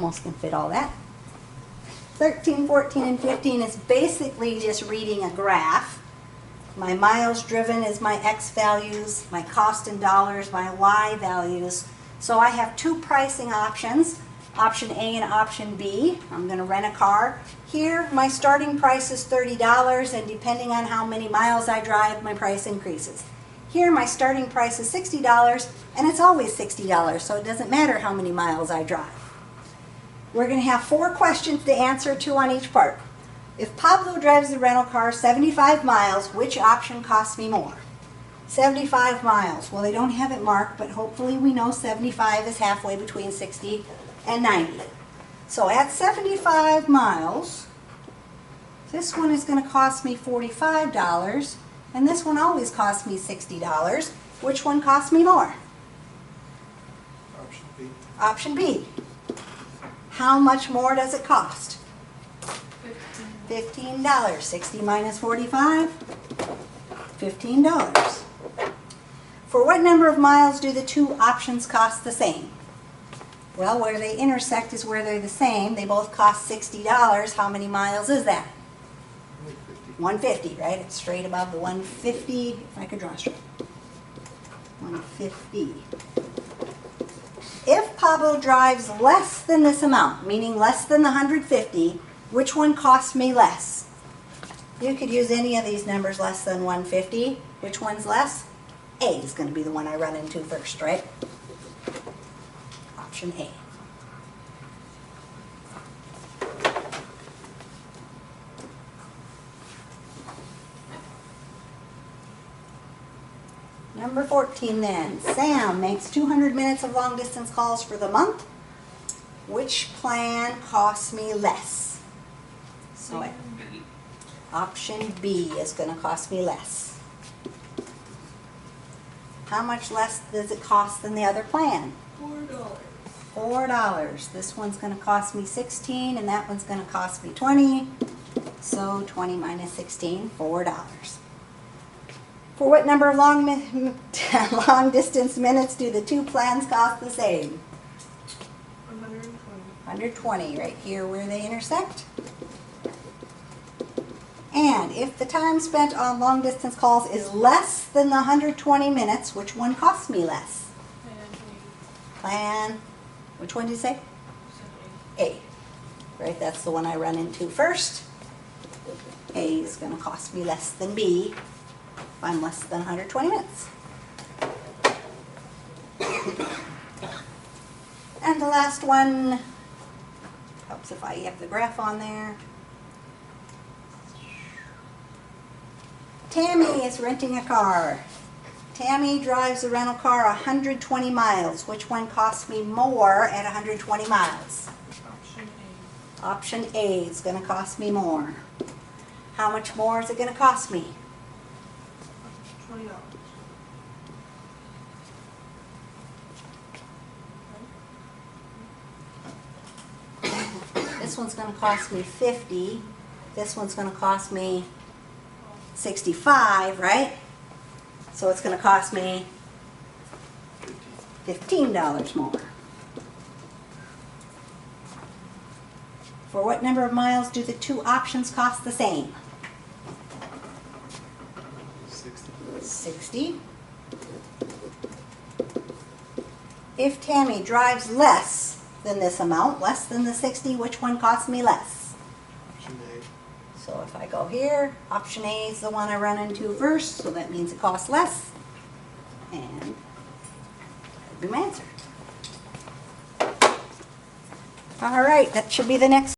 almost can fit all that. 13, 14, and 15 is basically just reading a graph. My miles driven is my X values, my cost in dollars, my Y values. So I have two pricing options, option A and option B. I'm going to rent a car. Here, my starting price is $30, and depending on how many miles I drive, my price increases. Here, my starting price is $60, and it's always $60, so it doesn't matter how many miles I drive. We're going to have 4 questions to answer, 2 on each part. If Pablo drives the rental car 75 miles, which option costs me more? 75 miles. Well, they don't have it marked, but hopefully we know 75 is halfway between 60 and 90. So at 75 miles, this one is going to cost me $45, and this one always costs me $60. Which one costs me more? Option B. Option B. How much more does it cost? $15. 60 minus 45, $15. For what number of miles do the two options cost the same? Well, where they intersect is where they're the same. They both cost $60. How many miles is that? 150, right? It's straight above the 150. If I could draw straight. 150. If Pablo drives less than this amount, meaning less than the 150, which one costs me less? You could use any of these numbers less than 150. Which one's less? A is going to be the one I run into first, right? Option A. Number 14 then. Sam makes 200 minutes of long distance calls for the month. Which plan costs me less? So option B is going to cost me less. How much less does it cost than the other plan? $4. $4. This one's going to cost me 16, and that one's going to cost me 20. So 20 minus 16, $4. For what number of long distance minutes do the two plans cost the same? 120. 120, right here where they intersect. And if the time spent on long distance calls is less than the 120 minutes, which one costs me less? Plan, which one did you say? A. Right, that's the one I run into first. A is going to cost me less than B if I'm less than 120 minutes. And the last one, helps if I have the graph on there. Tammy is renting a car. Tammy drives the rental car 120 miles. Which one costs me more at 120 miles? Option A. Option A is going to cost me more. How much more is it going to cost me? $20. This one's going to cost me 50. This one's going to cost me 65, right? So it's going to cost me $15 more. For what number of miles do the two options cost the same? 60. 60. If Tammy drives less than this amount, less than the 60, which one costs me less? Option A. So if I go here, option A is the one I run into first, so that means it costs less. And that'd be my answer. All right, that should be the next